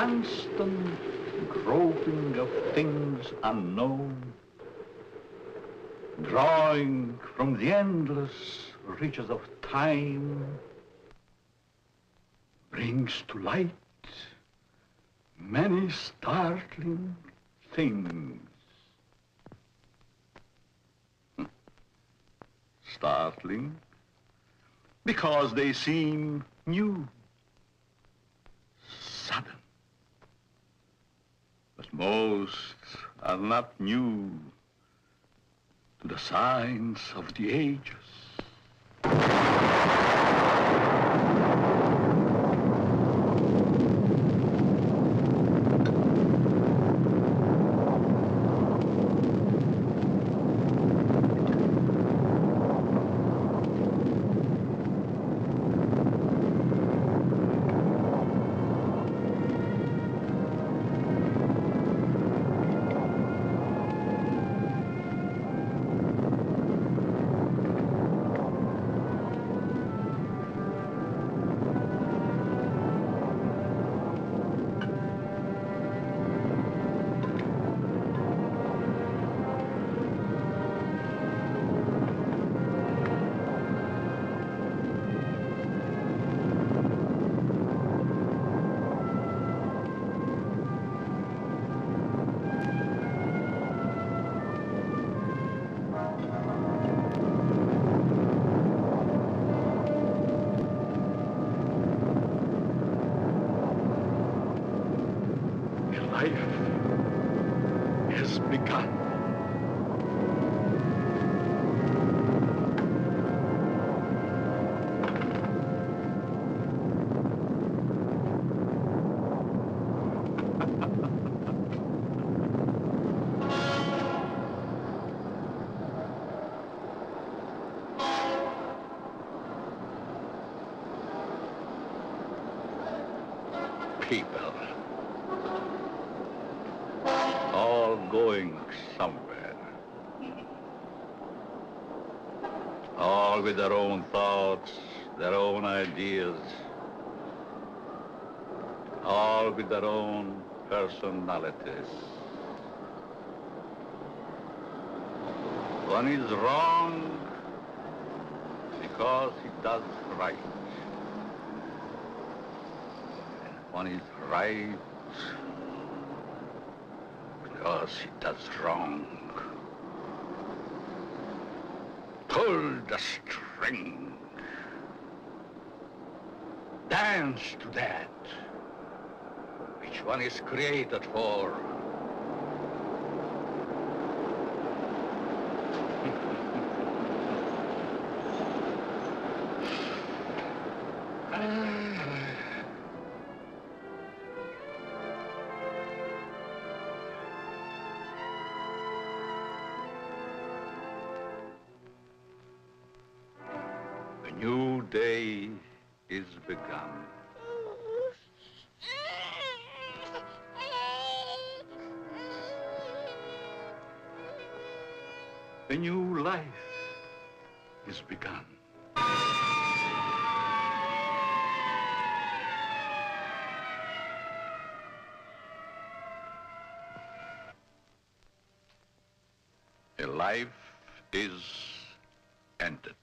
constant groping of things unknown, drawing from the endless reaches of time, brings to light many startling things. Startling because they seem new, sudden. But most are not new to the science of the ages. Has begun. People. All going somewhere. All with their own thoughts, their own ideas. All with their own personalities. One is wrong because he does right. One is right because he does wrong. Pull the string. Dance to that which one is created for. A new day is begun. A new life is begun. A life is ended.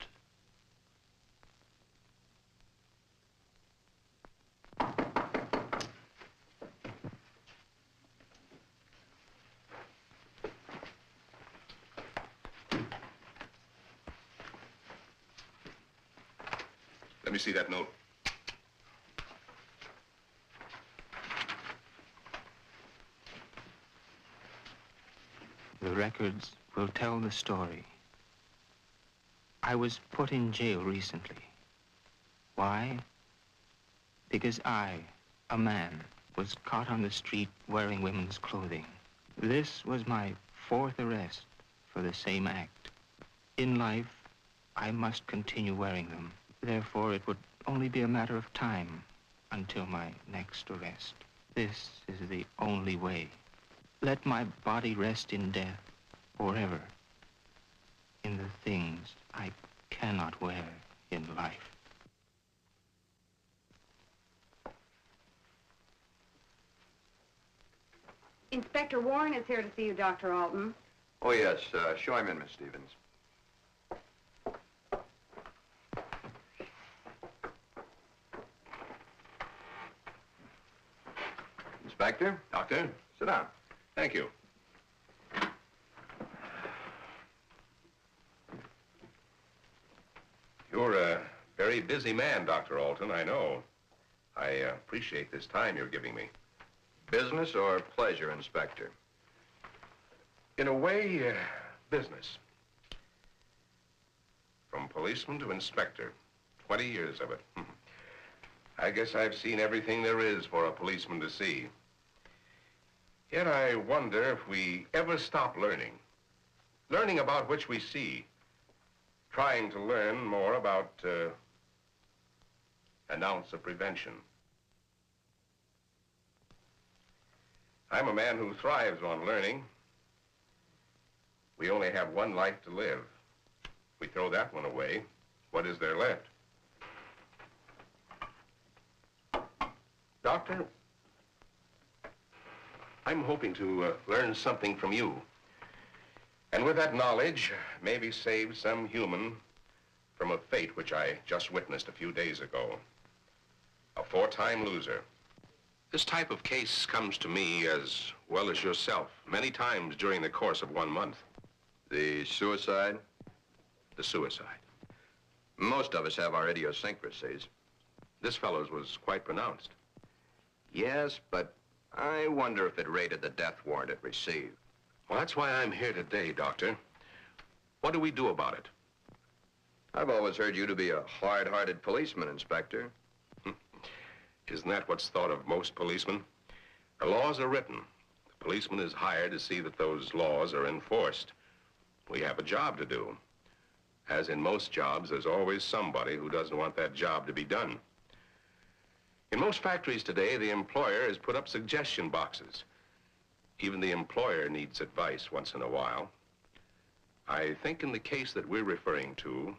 Let me see that note. The records will tell the story. I was put in jail recently. Why? Because I, a man, was caught on the street wearing women's clothing. This was my 4th arrest for the same act. In life, I must continue wearing them. Therefore, it would only be a matter of time until my next arrest. This is the only way. Let my body rest in death forever in the things I cannot wear in life. Inspector Warren is here to see you, Dr. Alton. Oh, yes. Show him in, Miss Stevens. Inspector? Doctor? Sit down. Thank you. You're a very busy man, Dr. Alton, I know. I appreciate this time you're giving me. Business or pleasure, Inspector? In a way, business. From policeman to inspector, 20 years of it. I guess I've seen everything there is for a policeman to see. Yet I wonder if we ever stop learning. Learning about which we see. Trying to learn more about an ounce of prevention. I'm a man who thrives on learning. We only have one life to live. If we throw that one away, what is there left? Doctor, I'm hoping to learn something from you. And with that knowledge, maybe save some human from a fate which I just witnessed a few days ago. A 4-time loser. This type of case comes to me as well as yourself many times during the course of 1 month. The suicide? The suicide. Most of us have our idiosyncrasies. This fellow's was quite pronounced. Yes, but I wonder if it rated the death warrant it received. Well, that's why I'm here today, Doctor. What do we do about it? I've always heard you to be a hard-hearted policeman, Inspector. Isn't that what's thought of most policemen? The laws are written. The policeman is hired to see that those laws are enforced. We have a job to do. As in most jobs, there's always somebody who doesn't want that job to be done. In most factories today, the employer has put up suggestion boxes. Even the employer needs advice once in a while. I think in the case that we're referring to,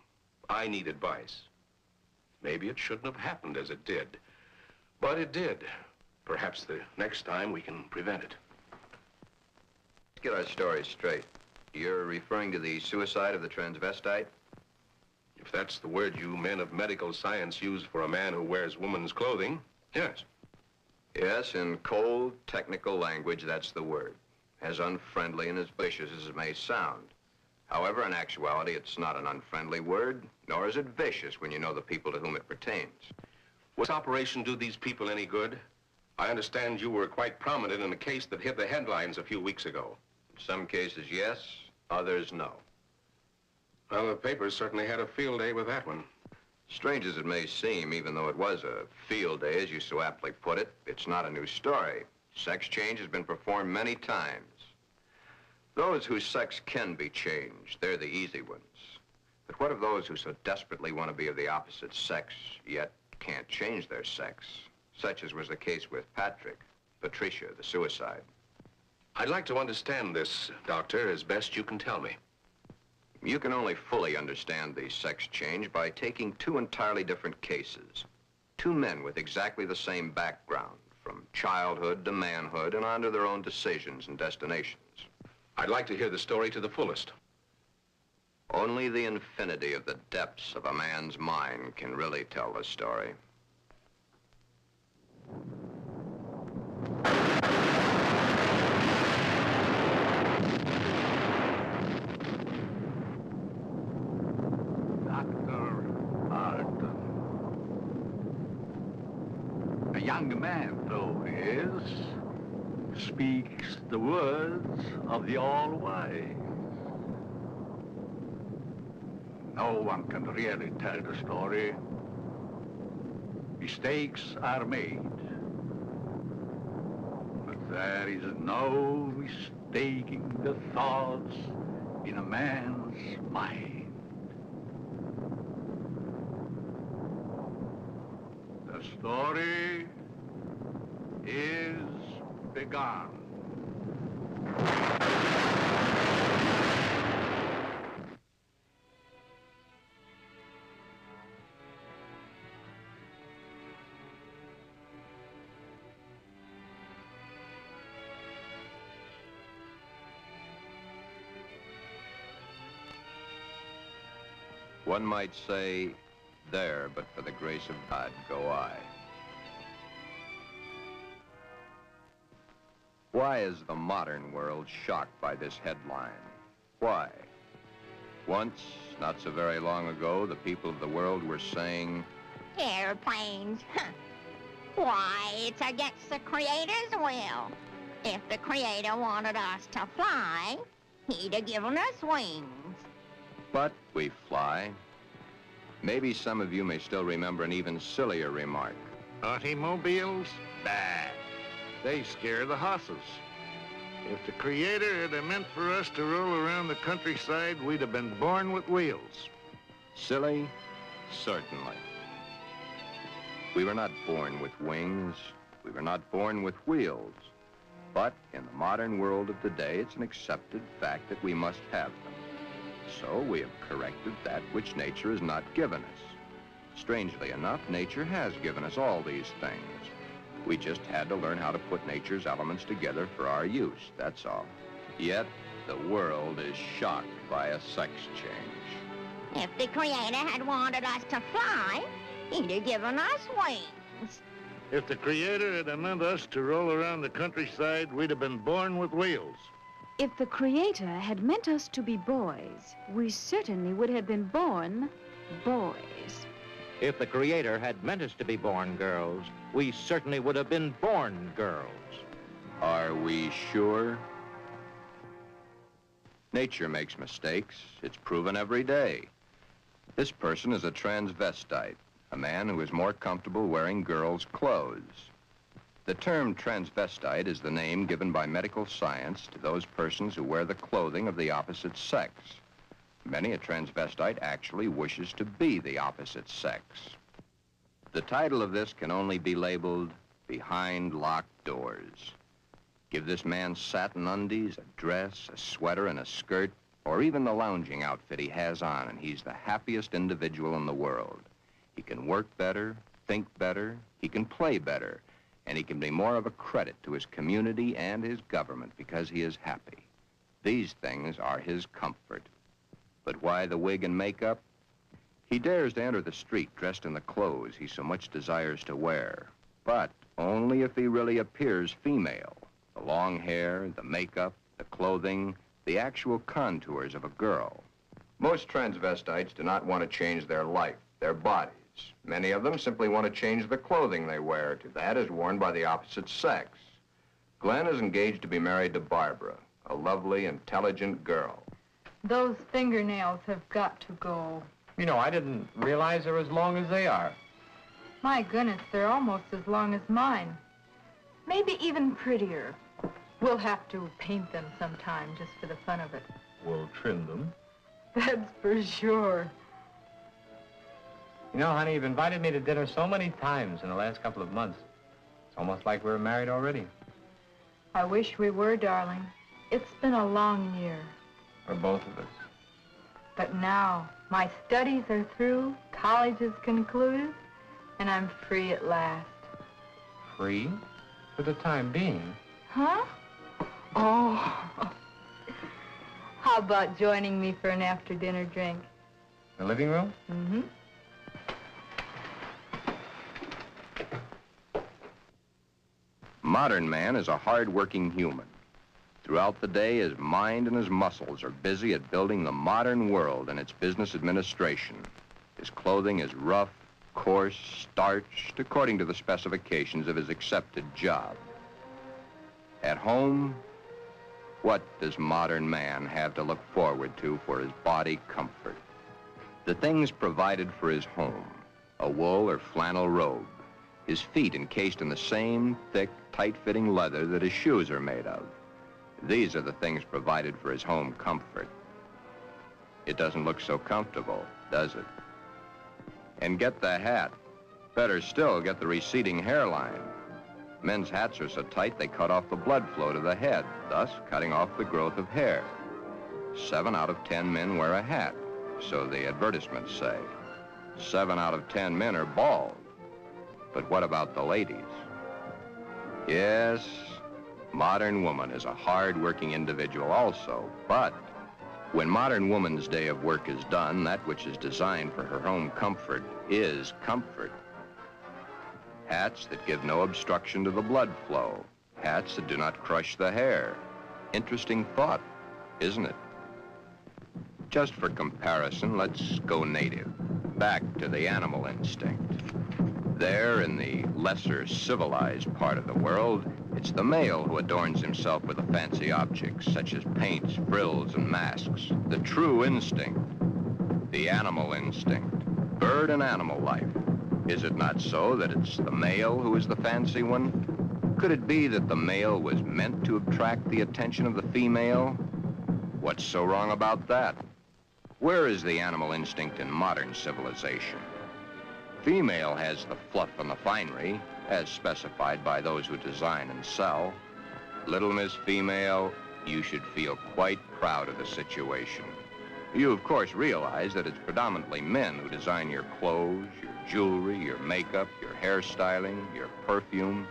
I need advice. Maybe it shouldn't have happened as it did. But it did. Perhaps the next time we can prevent it. Let's get our story straight. You're referring to the suicide of the transvestite? If that's the word you men of medical science use for a man who wears woman's clothing, yes. Yes, in cold, technical language, that's the word. As unfriendly and as vicious as it may sound. However, in actuality, it's not an unfriendly word, nor is it vicious when you know the people to whom it pertains. Would this operation do these people any good? I understand you were quite prominent in a case that hit the headlines a few weeks ago. In some cases, yes. Others, no. Well, the papers certainly had a field day with that one. Strange as it may seem, even though it was a field day, as you so aptly put it, it's not a new story. Sex change has been performed many times. Those whose sex can be changed, they're the easy ones. But what of those who so desperately want to be of the opposite sex, yet can't change their sex? Such as was the case with Patricia, the suicide. I'd like to understand this, Doctor, as best you can tell me. You can only fully understand the sex change by taking 2 entirely different cases. 2 men with exactly the same background, from childhood to manhood and on to their own decisions and destinations. I'd like to hear the story to the fullest. Only the infinity of the depths of a man's mind can really tell the story. A young man, though he is, speaks the words of the All-Wise. No one can really tell the story. Mistakes are made. But there is no mistaking the thoughts in a man's mind. The story is begun. One might say, there, but for the grace of God, go I. Why is the modern world shocked by this headline? Why? Once, not so very long ago, the people of the world were saying, airplanes. Why, it's against the Creator's will. If the Creator wanted us to fly, he'd have given us wings. but we fly. Maybe some of you may still remember an even sillier remark. Automobiles? Bah. They scare the hosses. If the Creator had meant for us to roll around the countryside, we'd have been born with wheels. Silly? Certainly. We were not born with wings. We were not born with wheels. But in the modern world of today, it's an accepted fact that we must have them. So we have corrected that which nature has not given us. Strangely enough, nature has given us all these things. We just had to learn how to put nature's elements together for our use, that's all. Yet, the world is shocked by a sex change. If the Creator had wanted us to fly, he'd have given us wings. If the Creator had meant us to roll around the countryside, we'd have been born with wheels. If the Creator had meant us to be boys, we certainly would have been born boys. If the Creator had meant us to be born girls, we certainly would have been born girls. Are we sure? Nature makes mistakes. It's proven every day. This person is a transvestite, a man who is more comfortable wearing girls' clothes. The term transvestite is the name given by medical science to those persons who wear the clothing of the opposite sex. Many a transvestite actually wishes to be the opposite sex. The title of this can only be labeled Behind Locked Doors. Give this man satin undies, a dress, a sweater, and a skirt, or even the lounging outfit he has on, and he's the happiest individual in the world. He can work better, think better, he can play better, and he can be more of a credit to his community and his government because he is happy. These things are his comfort. But why the wig and makeup? He dares to enter the street dressed in the clothes he so much desires to wear, but only if he really appears female. The long hair, the makeup, the clothing, the actual contours of a girl. Most transvestites do not want to change their life, their bodies. Many of them simply want to change the clothing they wear to that is worn by the opposite sex. Glen is engaged to be married to Barbara, a lovely, intelligent girl. Those fingernails have got to go. You know, I didn't realize they're as long as they are. My goodness, they're almost as long as mine. Maybe even prettier. We'll have to paint them sometime just for the fun of it. We'll trim them. That's for sure. You know, honey, you've invited me to dinner so many times in the last couple of months. It's almost like we were married already. I wish we were, darling. It's been a long year. For both of us. But now, my studies are through, college is concluded, and I'm free at last. Free? For the time being. Huh? Oh. How about joining me for an after-dinner drink? The living room? Mm-hmm. Modern man is a hard-working human. Throughout the day, his mind and his muscles are busy at building the modern world and its business administration. His clothing is rough, coarse, starched, according to the specifications of his accepted job. At home, what does modern man have to look forward to for his body comfort? The things provided for his home, a wool or flannel robe, his feet encased in the same thick, tight-fitting leather that his shoes are made of. These are the things provided for his home comfort. It doesn't look so comfortable, does it? And get the hat. Better still, get the receding hairline. Men's hats are so tight they cut off the blood flow to the head, thus cutting off the growth of hair. 7 out of 10 men wear a hat, so the advertisements say. 7 out of 10 men are bald. But what about the ladies? Yes, modern woman is a hard-working individual also, but When modern woman's day of work is done, that which is designed for her home comfort is comfort. Hats that give no obstruction to the blood flow. Hats that do not crush the hair. Interesting thought, isn't it? Just for comparison, let's go native, back to the animal instinct. There, in the lesser civilized part of the world, it's the male who adorns himself with the fancy objects, such as paints, frills, and masks. The true instinct, the animal instinct, bird and animal life. Is it not so that it's the male who is the fancy one? Could it be that the male was meant to attract the attention of the female? What's so wrong about that? Where is the animal instinct in modern civilization? Female has the fluff and the finery, as specified by those who design and sell. Little Miss Female, you should feel quite proud of the situation. You, of course, realize that it's predominantly men who design your clothes, your jewelry, your makeup, your hairstyling, your perfume.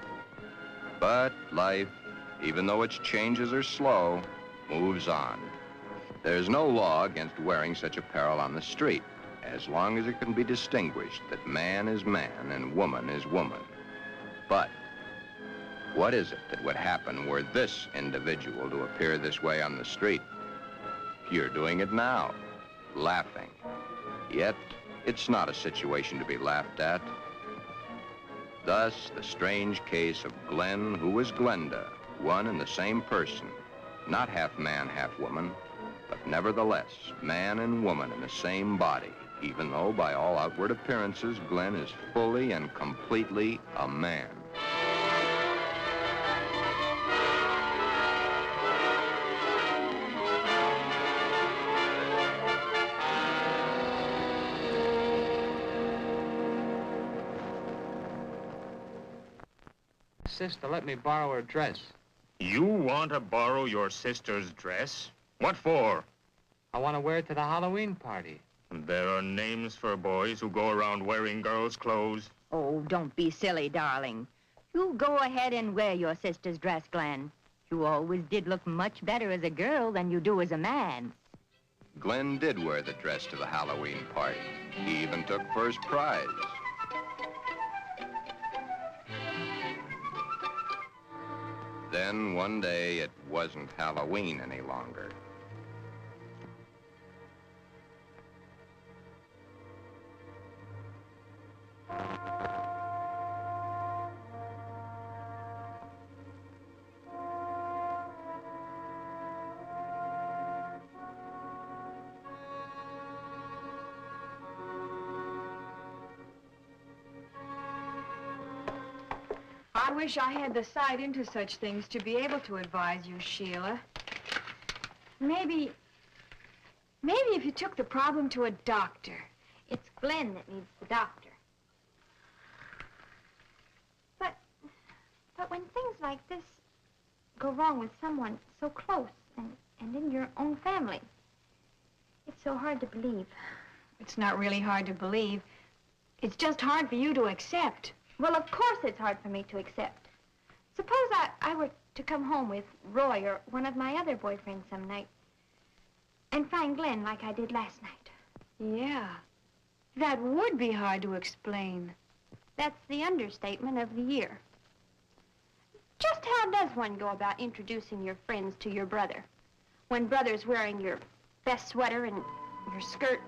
But life, even though its changes are slow, moves on. There's no law against wearing such apparel on the street, as long as it can be distinguished that man is man and woman is woman. But what is it that would happen were this individual to appear this way on the street? You're doing it now, laughing. Yet, it's not a situation to be laughed at. Thus, the strange case of Glen, who was Glenda, one and the same person, not half man, half woman, but nevertheless, man and woman in the same body, even though by all outward appearances, Glen is fully and completely a man. Sister, let me borrow her dress. You want to borrow your sister's dress? What for? I want to wear it to the Halloween party. There are names for boys who go around wearing girls' clothes. Oh, don't be silly, darling. You go ahead and wear your sister's dress, Glen. You always did look much better as a girl than you do as a man. Glen did wear the dress to the Halloween party. He even took first prize. Then one day, it wasn't Halloween any longer. I wish I had the sight into such things to be able to advise you, Sheila. Maybe if you took the problem to a doctor. It's Glen that needs the doctor. But when things like this go wrong with someone so close and in your own family, it's so hard to believe. It's not really hard to believe. It's just hard for you to accept. Well, of course it's hard for me to accept. Suppose I were to come home with Roy or one of my other boyfriends some night and find Glen like I did last night. Yeah, that would be hard to explain. That's the understatement of the year. Just how does one go about introducing your friends to your brother when brother's wearing your best sweater and your skirt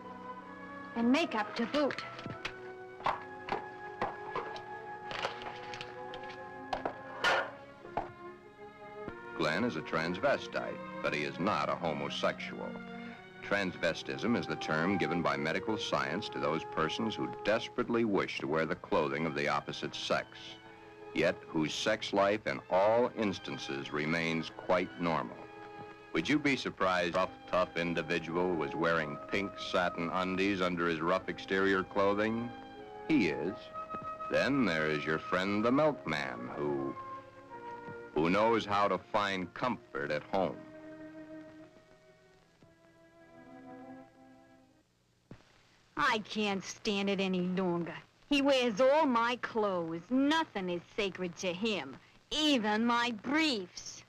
and makeup to boot? Glen is a transvestite, but he is not a homosexual. Transvestism is the term given by medical science to those persons who desperately wish to wear the clothing of the opposite sex, yet whose sex life in all instances remains quite normal. Would you be surprised rough, tough individual was wearing pink satin undies under his rough exterior clothing? He is. Then there is your friend the milkman who knows how to find comfort at home. I can't stand it any longer. He wears all my clothes. Nothing is sacred to him, even my briefs.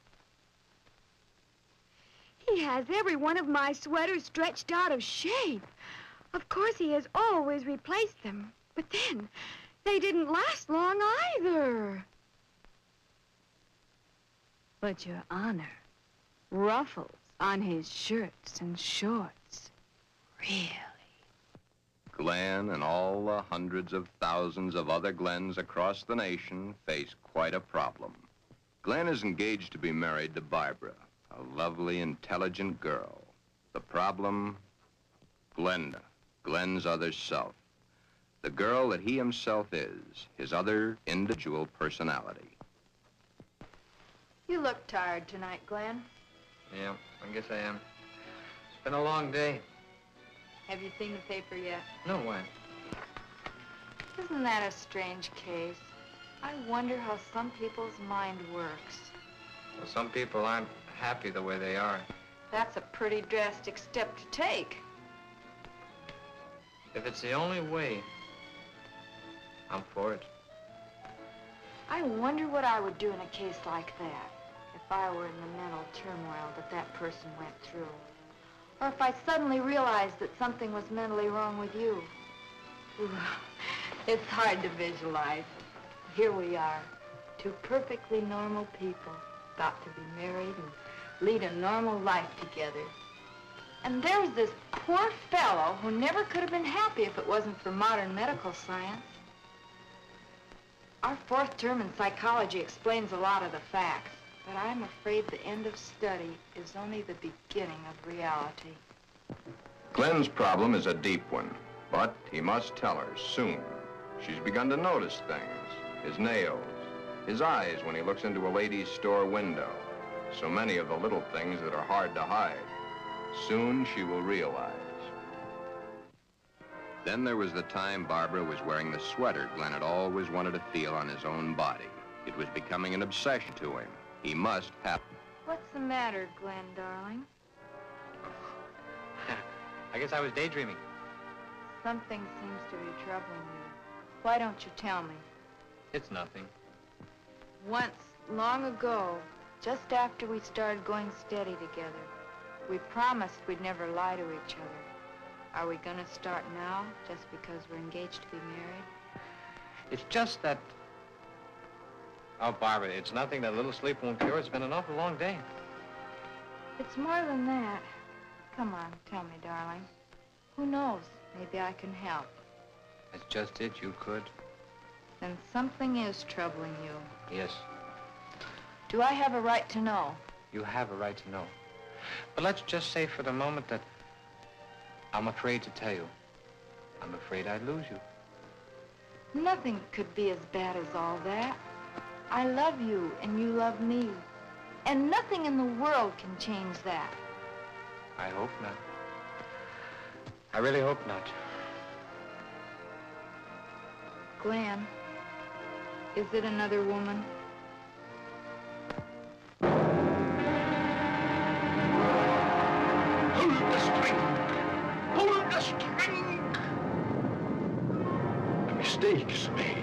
He has every one of my sweaters stretched out of shape. Of course, he has always replaced them. But then, they didn't last long either. But, Your Honor, ruffles on his shirts and shorts. Really? Glen and all the hundreds of thousands of other Glens across the nation face quite a problem. Glen is engaged to be married to Barbara, a lovely, intelligent girl. The problem, Glenda, Glen's other self. The girl that he himself is, his other individual personality. You look tired tonight, Glen. Yeah, I guess I am. It's been a long day. Have you seen the paper yet? No, why? Isn't that a strange case? I wonder how some people's mind works. Well, some people aren't happy the way they are. That's a pretty drastic step to take. If it's the only way, I'm for it. I wonder what I would do in a case like that, if I were in the mental turmoil that that person went through. Or if I suddenly realized that something was mentally wrong with you. Ooh, it's hard to visualize. Here we are, two perfectly normal people, about to be married and lead a normal life together. And there's this poor fellow who never could have been happy if it wasn't for modern medical science. Our fourth term in psychology explains a lot of the facts, but I'm afraid the end of study is only the beginning of reality. Glen's problem is a deep one, but he must tell her soon. She's begun to notice things. His nails, his eyes when he looks into a lady's store window. So many of the little things that are hard to hide. Soon she will realize. Then there was the time Barbara was wearing the sweater Glen had always wanted to feel on his own body. It was becoming an obsession to him. He must have... What's the matter, Glen, darling? I guess I was daydreaming. Something seems to be troubling you. Why don't you tell me? It's nothing. Once, long ago, just after we started going steady together, we promised we'd never lie to each other. Are we gonna start now, just because we're engaged to be married? It's just that... Oh, Barbara, it's nothing that a little sleep won't cure. It's been an awful long day. It's more than that. Come on, tell me, darling. Who knows? Maybe I can help. That's just it, you could. Then something is troubling you. Yes. Do I have a right to know? You have a right to know. But let's just say for the moment that I'm afraid to tell you. I'm afraid I'd lose you. Nothing could be as bad as all that. I love you, and you love me. And nothing in the world can change that. I hope not. I really hope not. Glen, is it another woman? Hold the string! Hold the string! A mistake's made.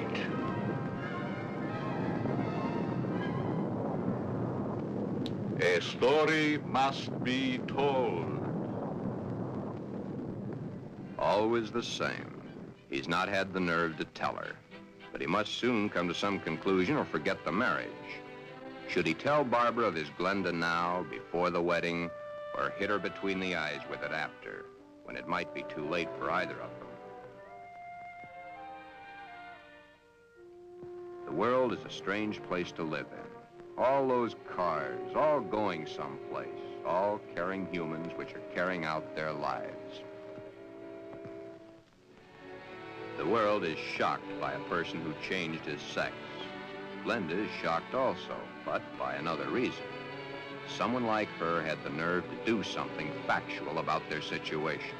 A story must be told. Always the same. He's not had the nerve to tell her. But he must soon come to some conclusion or forget the marriage. Should he tell Barbara of his Glenda now, before the wedding, or hit her between the eyes with it after, when it might be too late for either of them? The world is a strange place to live in. All those cars, all going someplace, all carrying humans which are carrying out their lives. The world is shocked by a person who changed his sex. Glenda is shocked also, but by another reason. Someone like her had the nerve to do something factual about their situation.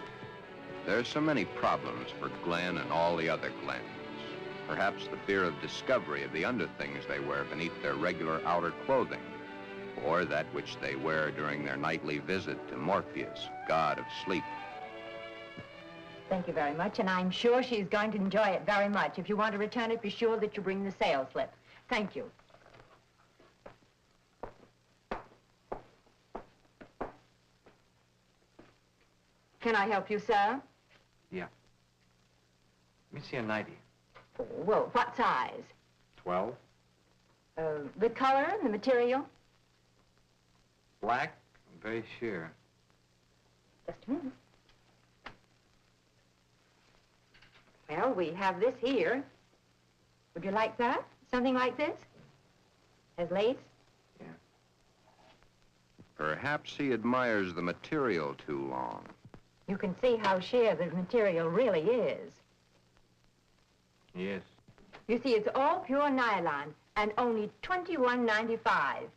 There are so many problems for Glen and all the other Glens. Perhaps the fear of discovery of the underthings they wear beneath their regular outer clothing, or that which they wear during their nightly visit to Morpheus, god of sleep. Thank you very much, and I'm sure she's going to enjoy it very much. If you want to return it, be sure that you bring the sales slip. Thank you. Can I help you, sir? Yeah. Let me see a 90. Well, what size? 12. The color and the material? Black? I'm very sure. Just a minute. Well, we have this here. Would you like that? Something like this? Has lace? Yeah. Perhaps he admires the material too long. You can see how sheer the material really is. Yes. You see, it's all pure nylon and only $21.95.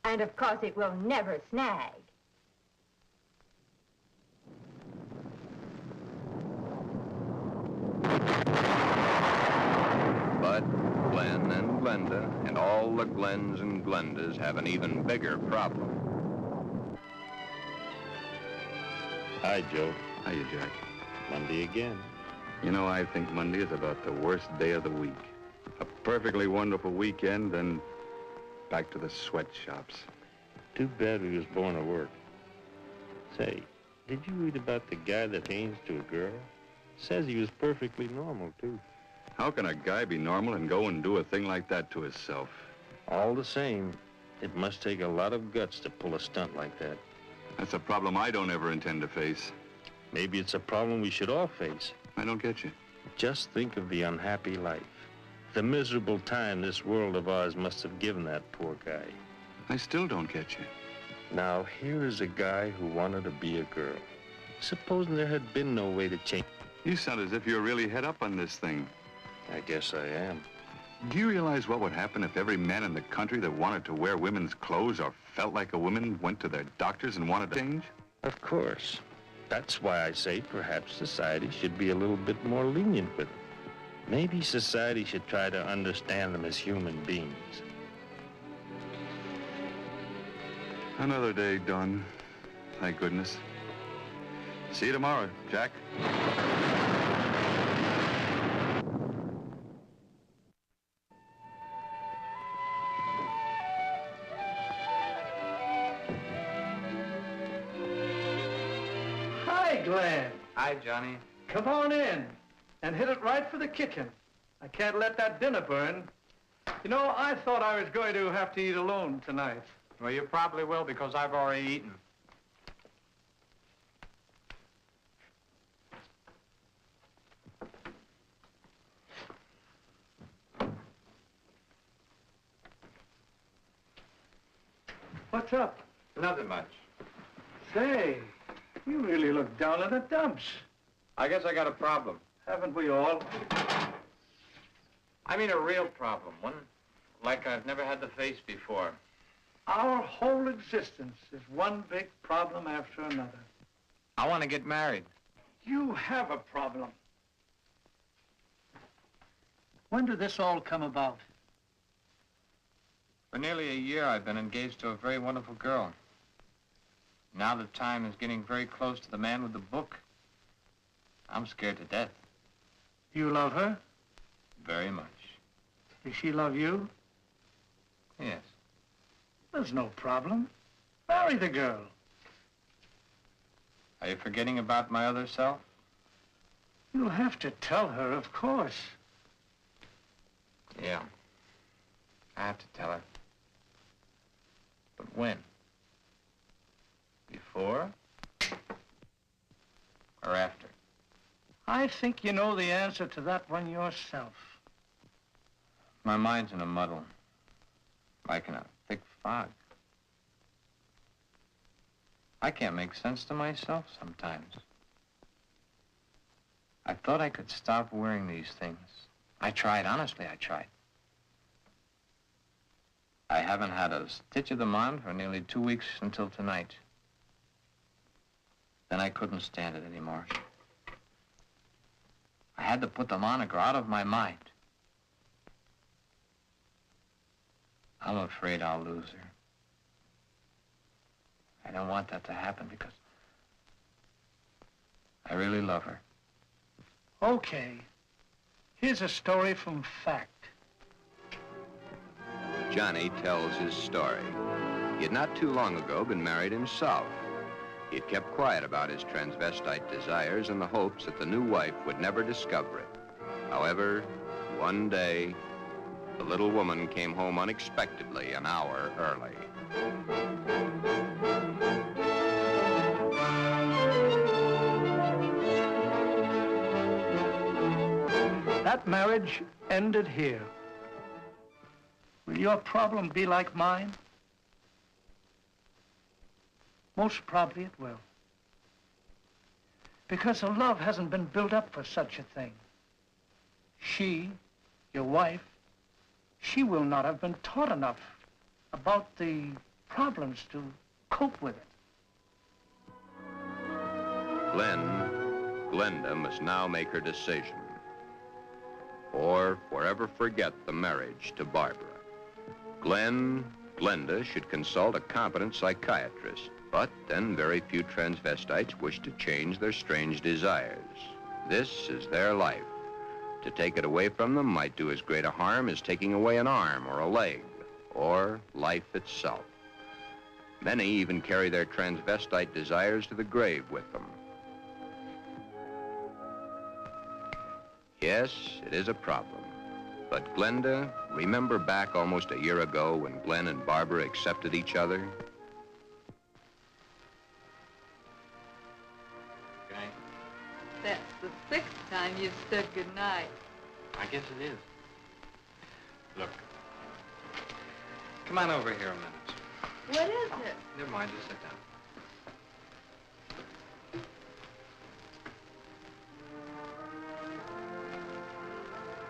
And of course, it will never snag. But Glen and Glenda and all the Glens and Glendas have an even bigger problem. Hi, Joe. Hiya, Jack. Monday again. You know, I think Monday is about the worst day of the week. A perfectly wonderful weekend, then back to the sweatshops. Too bad we was born to work. Say, did you read about the guy that hangs to a girl? Says he was perfectly normal, too. How can a guy be normal and go and do a thing like that to himself? All the same, it must take a lot of guts to pull a stunt like that. That's a problem I don't ever intend to face. Maybe it's a problem we should all face. I don't get you. Just think of the unhappy life. The miserable time this world of ours must have given that poor guy. I still don't get you. Now, here is a guy who wanted to be a girl. Supposing there had been no way to change. You sound as if you're really head up on this thing. I guess I am. Do you realize what would happen if every man in the country that wanted to wear women's clothes or felt like a woman went to their doctors and wanted to change? Of course. That's why I say perhaps society should be a little bit more lenient with them. Maybe society should try to understand them as human beings. Another day done. Thank goodness. See you tomorrow, Jack. Hi, Glen. Hi, Johnny. Come on in and hit it right for the kitchen. I can't let that dinner burn. You know, I thought I was going to have to eat alone tonight. Well, you probably will because I've already eaten. What's up? Nothing much. Say, you really look down in the dumps. I guess I got a problem. Haven't we all? I mean a real problem, one like I've never had to face before. Our whole existence is one big problem after another. I want to get married. You have a problem. When did this all come about? For nearly a year, I've been engaged to a very wonderful girl. Now the time is getting very close to the man with the book. I'm scared to death. You love her? Very much. Does she love you? Yes. There's no problem. Marry the girl. Are you forgetting about my other self? You'll have to tell her, of course. Yeah. I have to tell her. But when? Before? Or after? I think you know the answer to that one yourself. My mind's in a muddle. Like in a thick fog. I can't make sense to myself sometimes. I thought I could stop wearing these things. I tried, honestly, I tried. I haven't had a stitch of them on for nearly 2 weeks until tonight. Then I couldn't stand it anymore. I had to put them on or go out of my mind. I'm afraid I'll lose her. I don't want that to happen because I really love her. Okay. Here's a story from fact. Johnny tells his story. He had not too long ago been married himself. He'd kept quiet about his transvestite desires in the hopes that the new wife would never discover it. However, one day, the little woman came home unexpectedly an hour early. That marriage ended here. Will your problem be like mine? Most probably it will. Because the love hasn't been built up for such a thing. She, your wife, she will not have been taught enough about the problems to cope with it. Glen, Glenda must now make her decision, or forever forget the marriage to Barbara. Glenda should consult a competent psychiatrist, but then very few transvestites wish to change their strange desires. This is their life. To take it away from them might do as great a harm as taking away an arm or a leg, or life itself. Many even carry their transvestite desires to the grave with them. Yes, it is a problem. But Glenda, remember back almost a year ago when Glen and Barbara accepted each other? Okay. That's the 6th time you've said goodnight. I guess it is. Look. Come on over here a minute. What is it? Never mind, just sit down.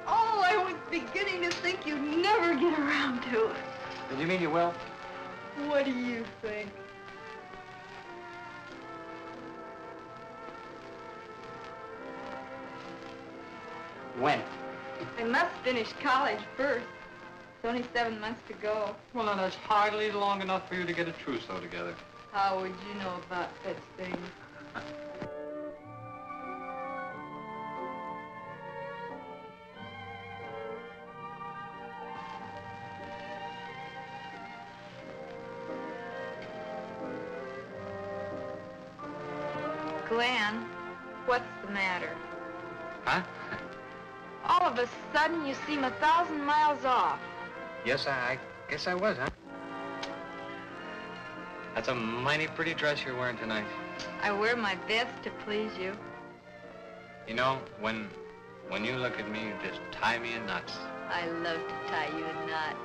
Oh, I was beginning to think you'd never get around to it. Did you mean you will? What do you think? When? I must finish college first. It's only 7 months to go. Well, now, that's hardly long enough for you to get a trousseau together. How would you know about such things? Glen, what's the matter? Huh? All of a sudden, you seem 1,000 miles off. Yes, I guess I was, huh? That's a mighty pretty dress you're wearing tonight. I wear my best to please you. You know, when you look at me, you just tie me in knots. I love to tie you in knots.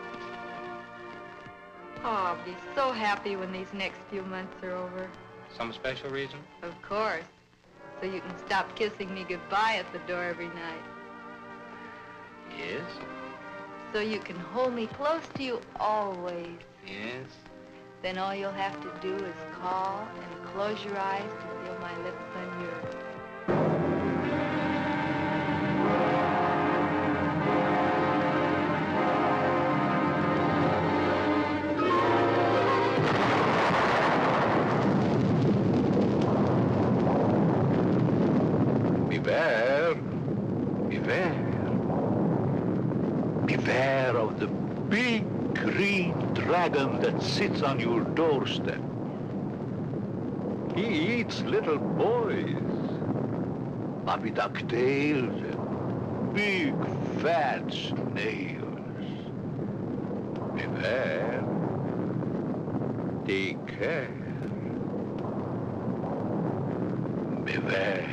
Oh, I'll be so happy when these next few months are over. Some special reason? Of course. So you can stop kissing me goodbye at the door every night. Yes? So you can hold me close to you always. Yes? Then all you'll have to do is call and close your eyes to feel my lips on yours. Beware, beware. Beware of the big green dragon that sits on your doorstep. He eats little boys, puppy ducktails, and big fat snails. Beware. Take care. Beware.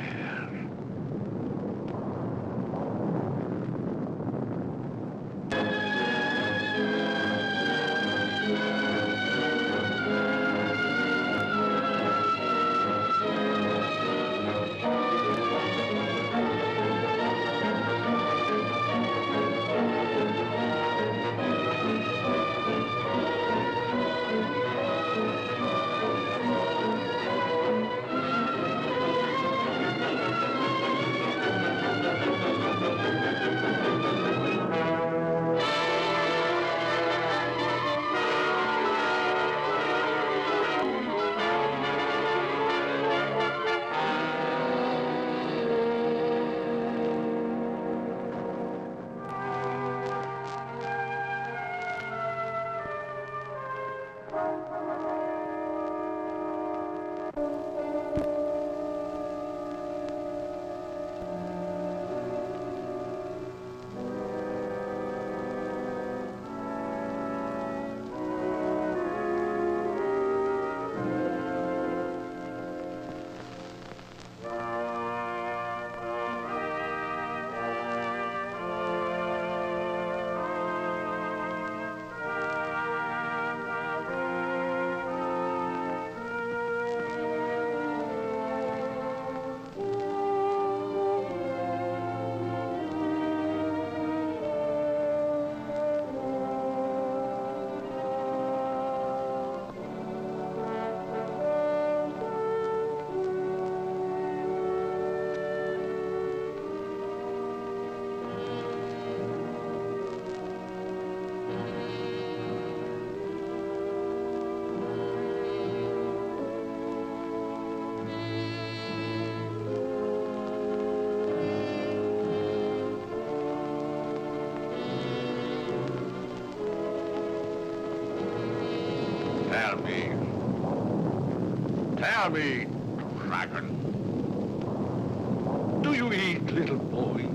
Tell me, dragon, do you eat little boys?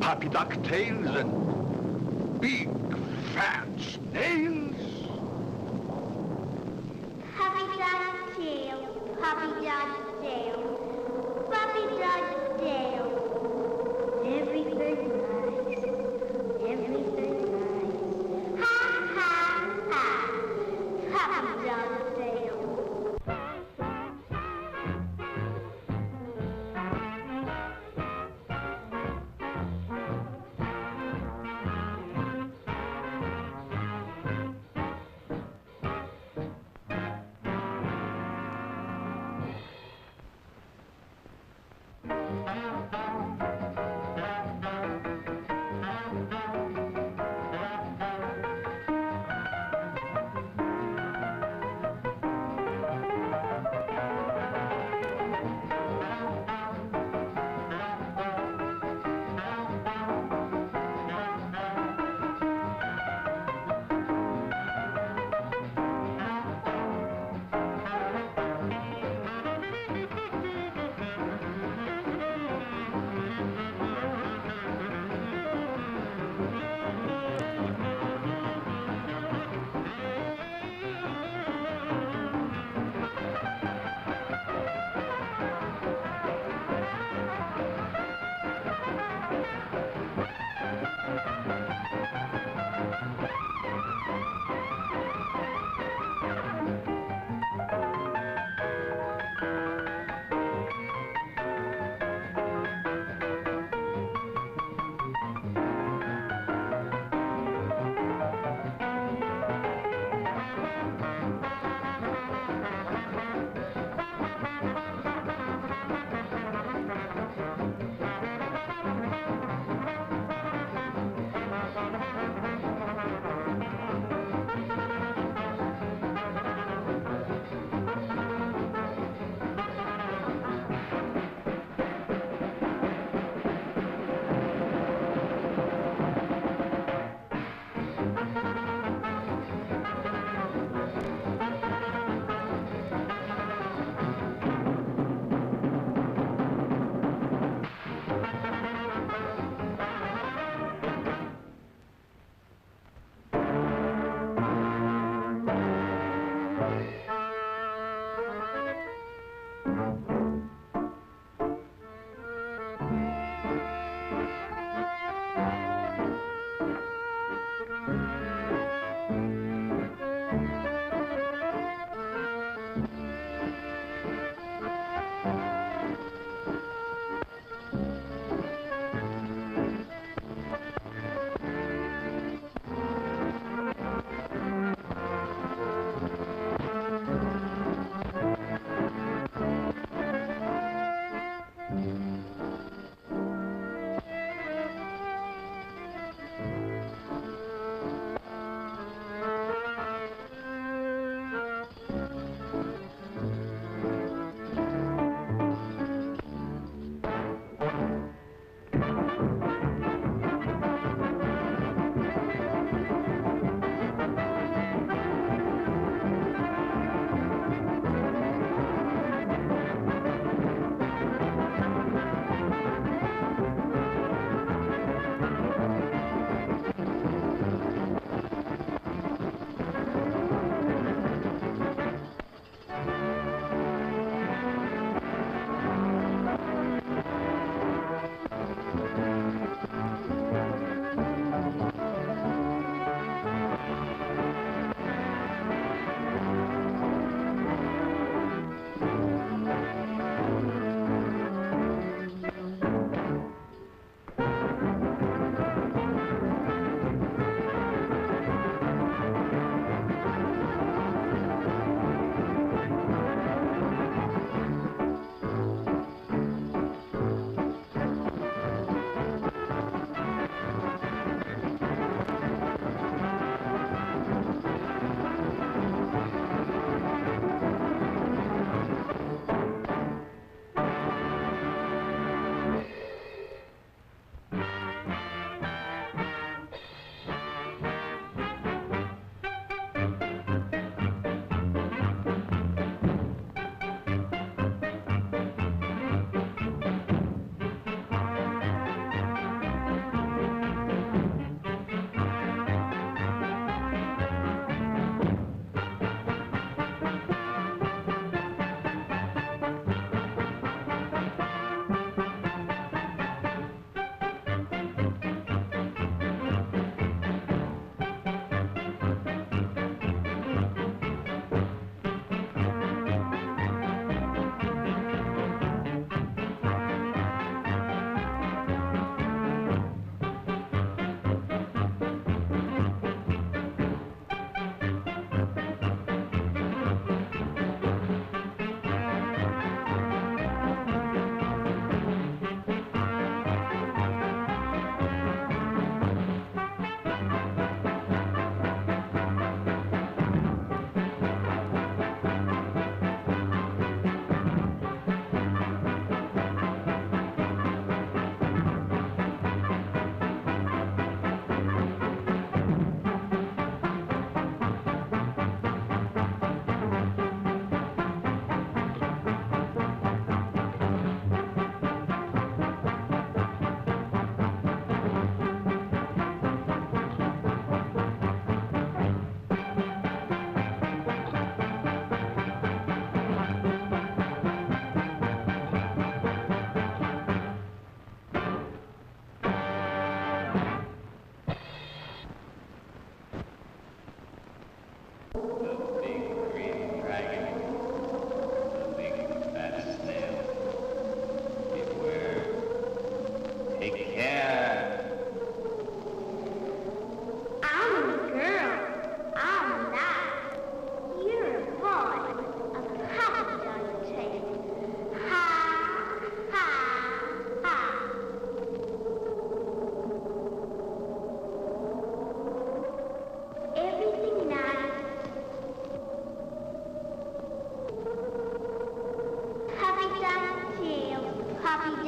Puppy ducktails and big fat snails? Puppy dog tail, puppy dog tail, puppy dog tail. Everything nice, everything nice. Ha, ha, ha, puppy dog tail.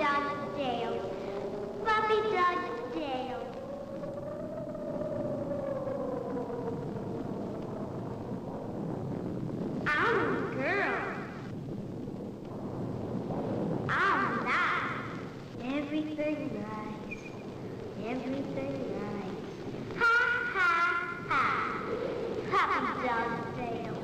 Dog's tail. Puppy Dog's tail. I'm a girl. I'm not. Everything nice. Everything nice. Ha, ha, ha. Puppy Dog's tail.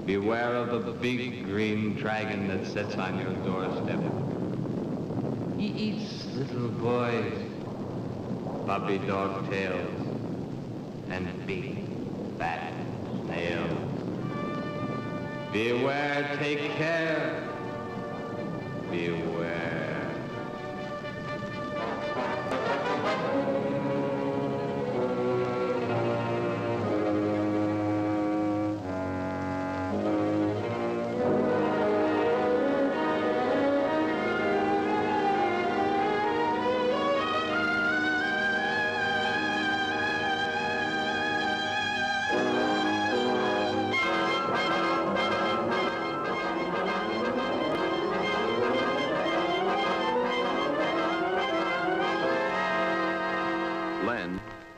Beware of the big green dragon that sits on your doorstep. He eats little boys, puppy dog tails, and big fat snails. Beware, take care. Beware.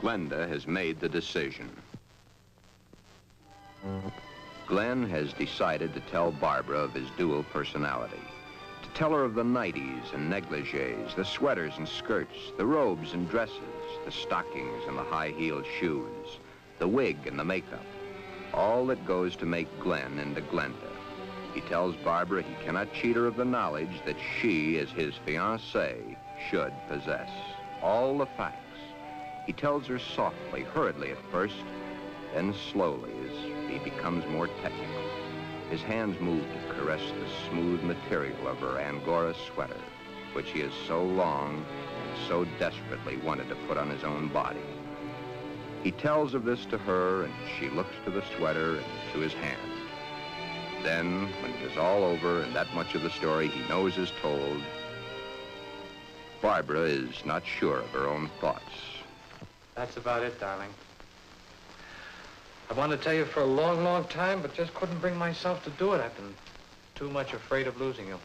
Glenda has made the decision. Glen has decided to tell Barbara of his dual personality. To tell her of the nighties and negligees, the sweaters and skirts, the robes and dresses, the stockings and the high-heeled shoes, the wig and the makeup. All that goes to make Glen into Glenda. He tells Barbara he cannot cheat her of the knowledge that she, as his fiancée, should possess. All the facts. He tells her softly, hurriedly at first, then slowly as he becomes more technical. His hands move to caress the smooth material of her Angora sweater, which he has so long and so desperately wanted to put on his own body. He tells of this to her, and she looks to the sweater and to his hand. Then, when it is all over and that much of the story he knows is told, Barbara is not sure of her own thoughts. That's about it, darling. I wanted to tell you for a long, long time, but just couldn't bring myself to do it. I've been too much afraid of losing you.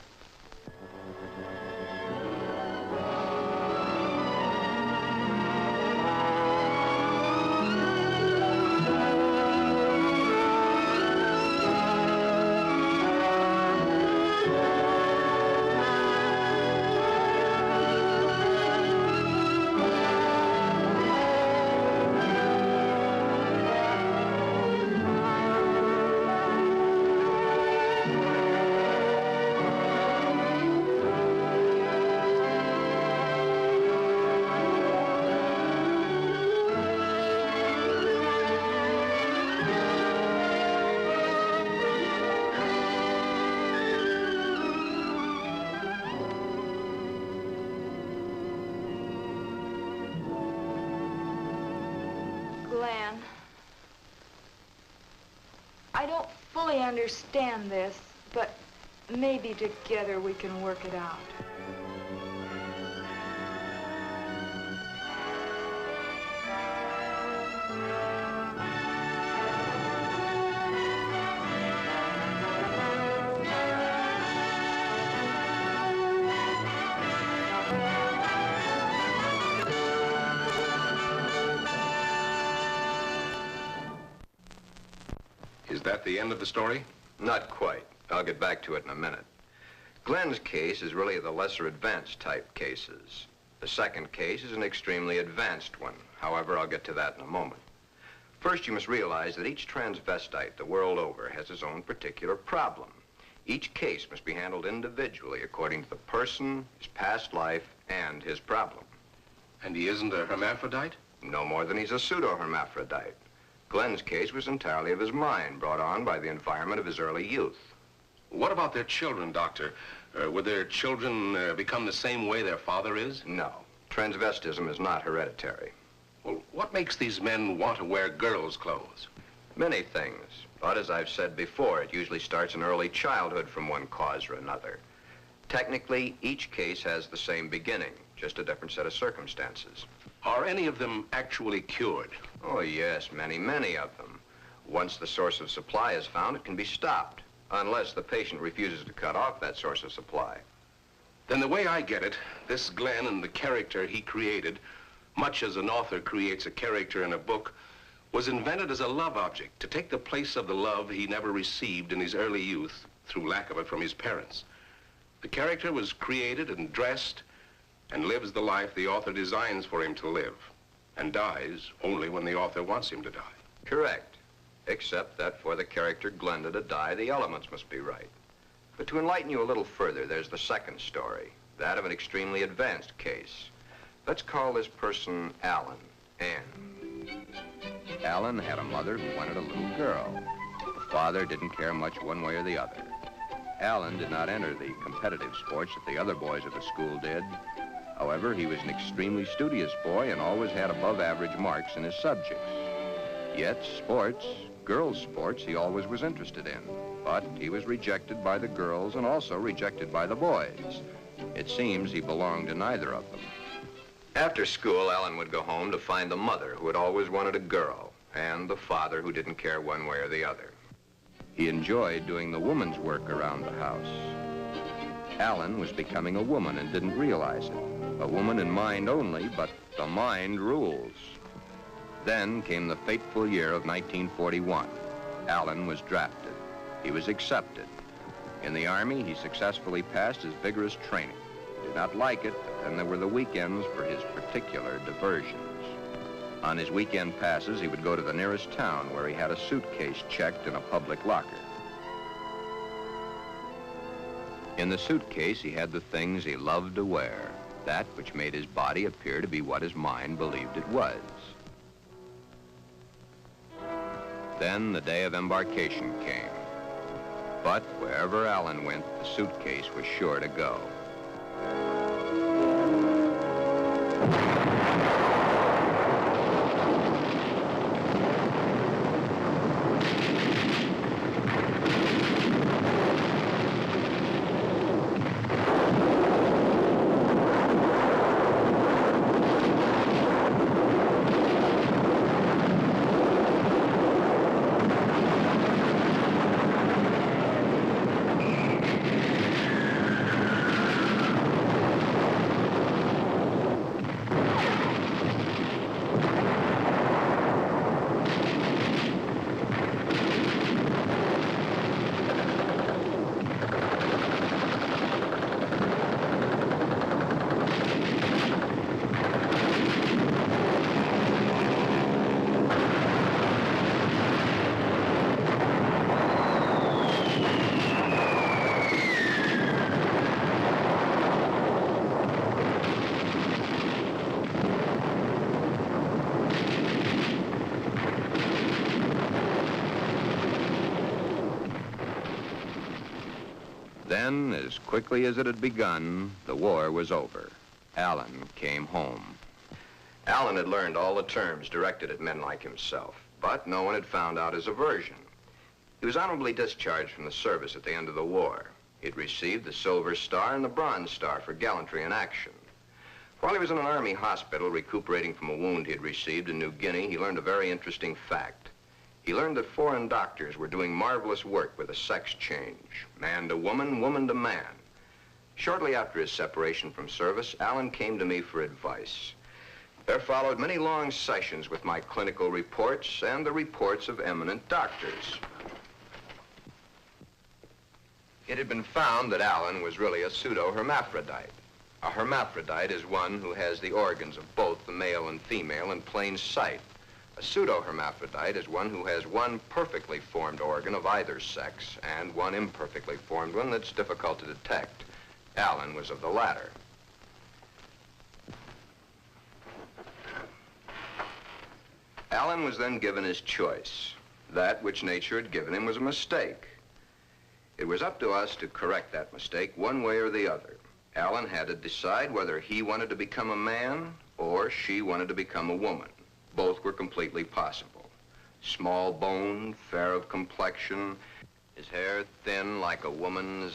Glen, I don't fully understand this, but maybe together we can work it out. Is that the end of the story? Not quite. I'll get back to it in a minute. Glen's case is really the lesser advanced type cases. The second case is an extremely advanced one. However, I'll get to that in a moment. First, you must realize that each transvestite the world over has his own particular problem. Each case must be handled individually according to the person, his past life, and his problem. And he isn't a hermaphrodite? No more than he's a pseudo-hermaphrodite. Glen's case was entirely of his mind, brought on by the environment of his early youth. What about their children, Doctor? Would their children become the same way their father is? No. Transvestism is not hereditary. Well, what makes these men want to wear girls' clothes? Many things. But as I've said before, it usually starts in early childhood from one cause or another. Technically, each case has the same beginning, just a different set of circumstances. Are any of them actually cured? Oh, yes, many, many of them. Once the source of supply is found, it can be stopped, unless the patient refuses to cut off that source of supply. Then the way I get it, this Glen and the character he created, much as an author creates a character in a book, was invented as a love object to take the place of the love he never received in his early youth through lack of it from his parents. The character was created and dressed and lives the life the author designs for him to live, and dies only when the author wants him to die. Correct. Except that for the character Glenda to die, the elements must be right. But to enlighten you a little further, there's the second story, that of an extremely advanced case. Let's call this person Alan, Ann. Alan had a mother who wanted a little girl. The father didn't care much one way or the other. Alan did not enter the competitive sports that the other boys at the school did. However, he was an extremely studious boy and always had above-average marks in his subjects. Yet sports, girls' sports, he always was interested in. But he was rejected by the girls and also rejected by the boys. It seems he belonged to neither of them. After school, Alan would go home to find the mother who had always wanted a girl and the father who didn't care one way or the other. He enjoyed doing the woman's work around the house. Alan was becoming a woman and didn't realize it. A woman in mind only, but the mind rules. Then came the fateful year of 1941. Alan was drafted. He was accepted. In the Army, he successfully passed his vigorous training. He did not like it, but then there were the weekends for his particular diversions. On his weekend passes, he would go to the nearest town where he had a suitcase checked in a public locker. In the suitcase, he had the things he loved to wear, that which made his body appear to be what his mind believed it was. Then the day of embarkation came. But wherever Alan went, the suitcase was sure to go. Then, as quickly as it had begun, the war was over. Alan came home. Alan had learned all the terms directed at men like himself, but no one had found out his aversion. He was honorably discharged from the service at the end of the war. He'd received the Silver Star and the Bronze Star for gallantry in action. While he was in an army hospital recuperating from a wound he had received in New Guinea, he learned a very interesting fact. He learned that foreign doctors were doing marvelous work with a sex change, man to woman, woman to man. Shortly after his separation from service, Alan came to me for advice. There followed many long sessions with my clinical reports and the reports of eminent doctors. It had been found that Alan was really a pseudo-hermaphrodite. A hermaphrodite is one who has the organs of both the male and female in plain sight. A pseudo-hermaphrodite is one who has one perfectly formed organ of either sex and one imperfectly formed one that's difficult to detect. Alan was of the latter. Alan was then given his choice. That which nature had given him was a mistake. It was up to us to correct that mistake one way or the other. Alan had to decide whether he wanted to become a man or she wanted to become a woman. Both were completely possible. Small-boned, fair of complexion, his hair thin like a woman's,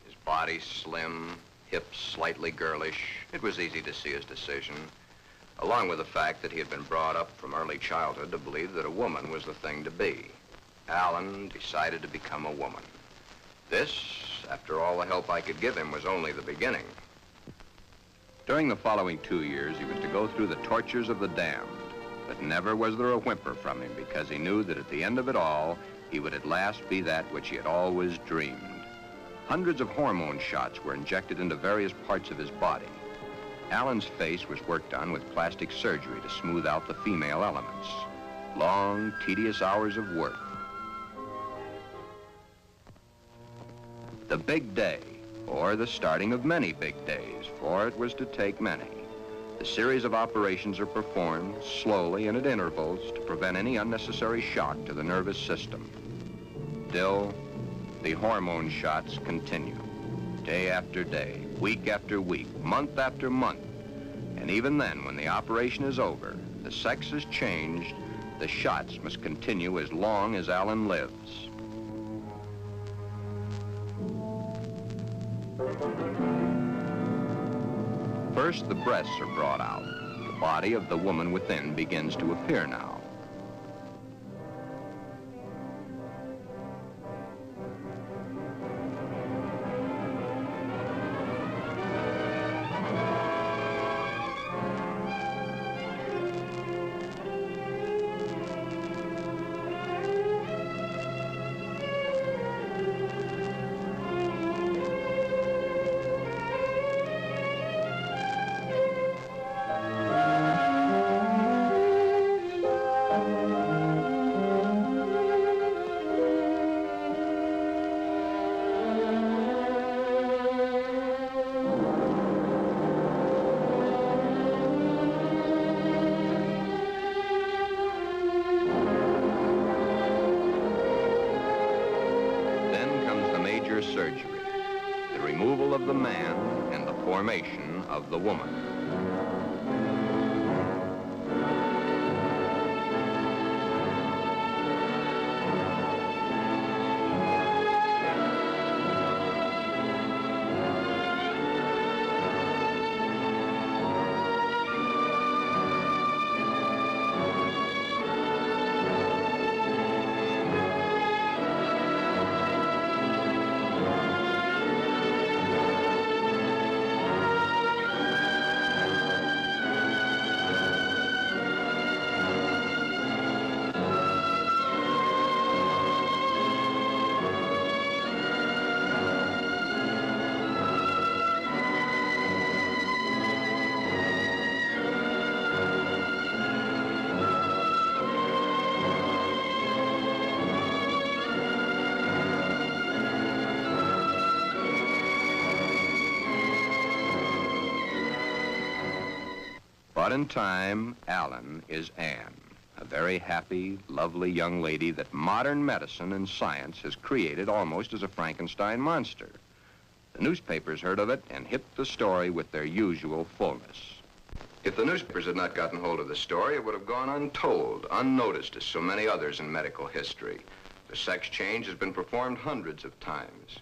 his body slim, hips slightly girlish. It was easy to see his decision, along with the fact that he had been brought up from early childhood to believe that a woman was the thing to be. Alan decided to become a woman. This, after all the help I could give him, was only the beginning. During the following 2 years, he was to go through the tortures of the damned. But never was there a whimper from him, because he knew that at the end of it all, he would at last be that which he had always dreamed. Hundreds of hormone shots were injected into various parts of his body. Alan's face was worked on with plastic surgery to smooth out the female elements. Long, tedious hours of work. The big day, or the starting of many big days, for it was to take many. The series of operations are performed slowly and at intervals to prevent any unnecessary shock to the nervous system. Still, the hormone shots continue, day after day, week after week, month after month. And even then, when the operation is over, the sex has changed, the shots must continue as long as Alan lives. First, the breasts are brought out. The body of the woman within begins to appear now. Surgery, the removal of the man and the formation of the woman. But in time, Alan is Anne, a very happy, lovely young lady that modern medicine and science has created almost as a Frankenstein monster. The newspapers heard of it and hit the story with their usual fullness. If the newspapers had not gotten hold of the story, it would have gone untold, unnoticed as so many others in medical history. The sex change has been performed hundreds of times.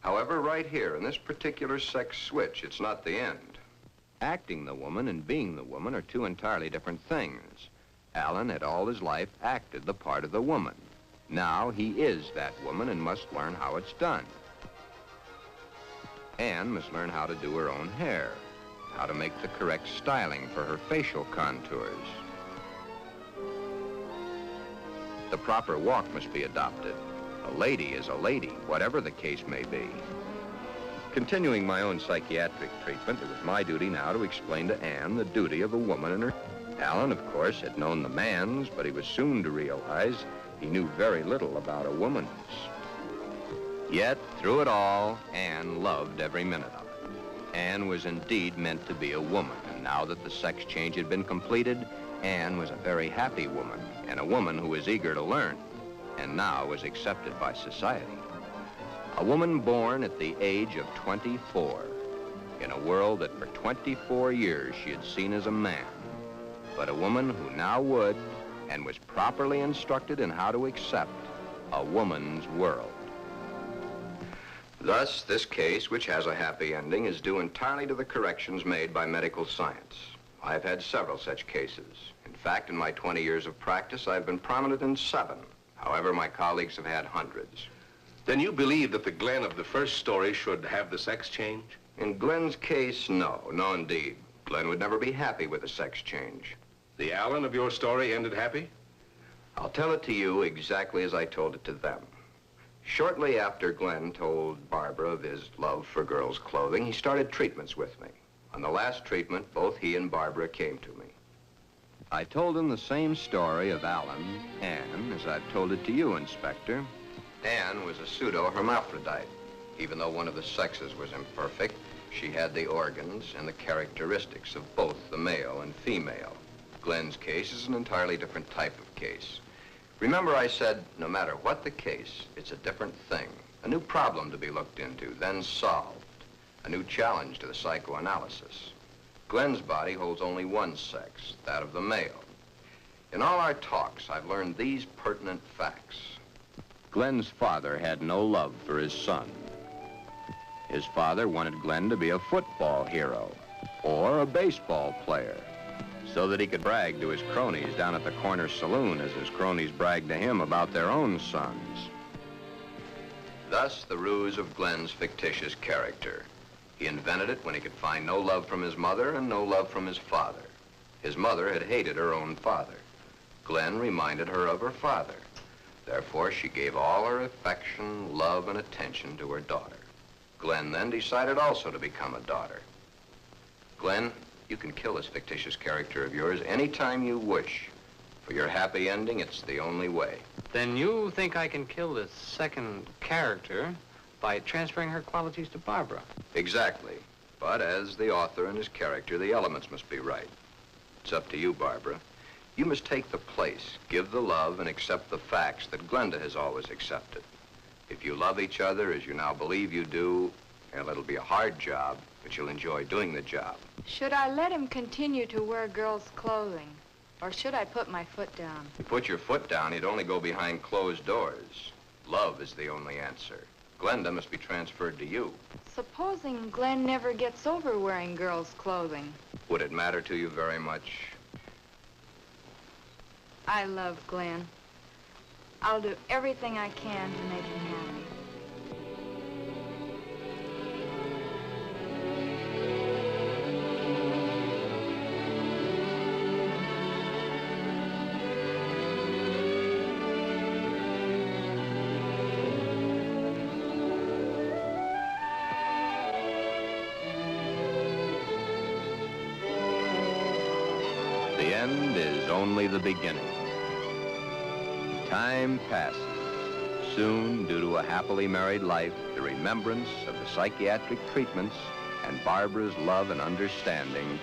However, right here, in this particular sex switch, it's not the end. Acting the woman and being the woman are two entirely different things. Alan had all his life acted the part of the woman. Now he is that woman and must learn how it's done. Anne must learn how to do her own hair, how to make the correct styling for her facial contours. The proper walk must be adopted. A lady is a lady, whatever the case may be. Continuing my own psychiatric treatment, it was my duty now to explain to Anne the duty of a woman and her. Alan, of course, had known the man's, but he was soon to realize he knew very little about a woman's. Yet, through it all, Anne loved every minute of it. Anne was indeed meant to be a woman, and now that the sex change had been completed, Anne was a very happy woman, and a woman who was eager to learn, and now was accepted by society. A woman born at the age of 24, in a world that for 24 years she had seen as a man, but a woman who now would, and was properly instructed in how to accept, a woman's world. Thus, this case, which has a happy ending, is due entirely to the corrections made by medical science. I've had several such cases. In fact, in my 20 years of practice, I've been prominent in 7. However, my colleagues have had hundreds. Then you believe that the Glen of the first story should have the sex change? In Glen's case, no. No, indeed. Glen would never be happy with a sex change. The Alan of your story ended happy? I'll tell it to you exactly as I told it to them. Shortly after Glen told Barbara of his love for girls' clothing, he started treatments with me. On the last treatment, both he and Barbara came to me. I told him the same story of Alan, Anne, as I've told it to you, Inspector. Anne was a pseudo-hermaphrodite. Even though one of the sexes was imperfect, she had the organs and the characteristics of both the male and female. Glen's case is an entirely different type of case. Remember I said, no matter what the case, it's a different thing. A new problem to be looked into, then solved. A new challenge to the psychoanalysis. Glen's body holds only one sex, that of the male. In all our talks, I've learned these pertinent facts. Glen's father had no love for his son. His father wanted Glen to be a football hero or a baseball player so that he could brag to his cronies down at the corner saloon as his cronies bragged to him about their own sons. Thus, the ruse of Glen's fictitious character. He invented it when he could find no love from his mother and no love from his father. His mother had hated her own father. Glen reminded her of her father. Therefore, she gave all her affection, love, and attention to her daughter. Glen then decided also to become a daughter. Glen, you can kill this fictitious character of yours anytime you wish. For your happy ending, it's the only way. Then you think I can kill this second character by transferring her qualities to Barbara? Exactly. But as the author and his character, the elements must be right. It's up to you, Barbara. You must take the place, give the love, and accept the facts that Glenda has always accepted. If you love each other as you now believe you do, well, it'll be a hard job, but you'll enjoy doing the job. Should I let him continue to wear girls' clothing? Or should I put my foot down? If you put your foot down, he'd only go behind closed doors. Love is the only answer. Glenda must be transferred to you. Supposing Glen never gets over wearing girls' clothing. Would it matter to you very much? I love Glen. I'll do everything I can to make him happy. The end is only the beginning. Time passes. Soon, due to a happily married life, the remembrance of the psychiatric treatments and Barbara's love and understanding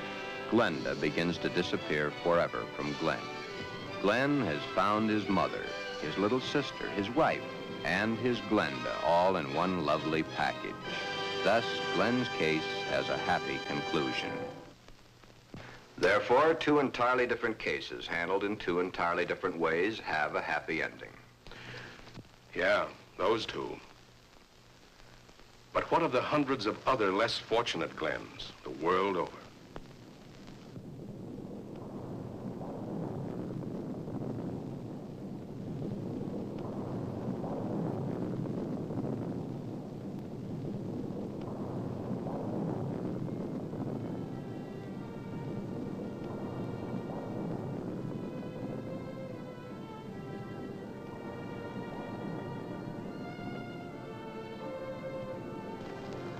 Glenda begins to disappear forever from Glen. Glen has found his mother, his little sister, his wife, and his Glenda, all in one lovely package. Thus, Glen's case has a happy conclusion. Therefore, two entirely different cases, handled in two entirely different ways, have a happy ending. Yeah, those two. But what of the hundreds of other less fortunate Glens the world over?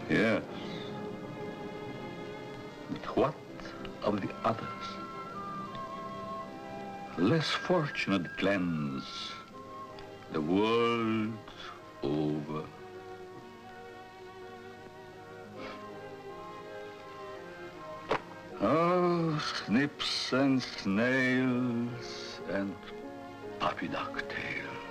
Yes. But what of the others? Less fortunate Glens, the world over. Oh, snips and snails and puppy ducktails.